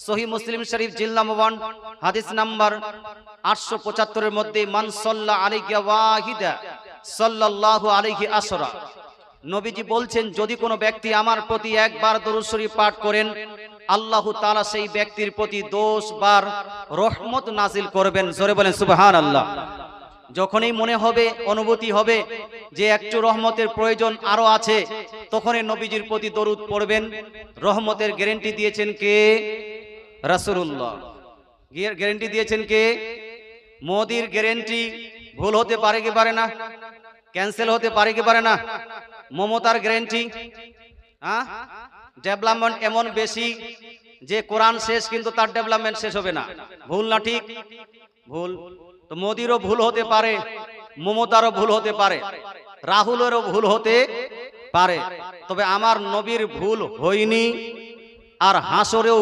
সহিহ মুসলিম শরীফ জিলদ নম্বর 1 হাদিস নাম্বার 875 এর মধ্যে মান সাল্লা আলাইহি ওয়াহিদা সাল্লাল্লাহু আলাইহি আসরা, নবীজি বলছেন যদি কোনো ব্যক্তি আমার প্রতি একবার দরুদ শরীফ পাঠ করেন আল্লাহ তাআলা সেই ব্যক্তির প্রতি 10 বার রহমত নাজিল করবেন। জোরে বলেন সুবহানাল্লাহ। যখনই মনে হবে, অনুভূতি হবে যে একটু রহমতের প্রয়োজন আরো আছে, তখনই নবীজির প্রতি দরুদ পড়বেন। রহমতের গ্যারান্টি দিয়েছেন কে? রাসূলুল্লাহ। গ্যারান্টি দিয়েছেন কে? মোদির গ্যারান্টি ভুল হতে পারে কি পারে না? ক্যান্সেল হতে পারে কি পারে না? মমতার গ্যারান্টি ডেভেলপমেন্ট এমন বেশি যে কোরআন শেষ কিন্তু তার ডেভেলপমেন্ট শেষ হবে না। ভুল না ঠিক? ভুল। তো মোদিরও ভুল হতে পারে, মমতারও ভুল হতে পারে, রাহুলেরও ভুল হতে পারে, তবে আমার নবীর ভুল হয়নি আর হাসরেও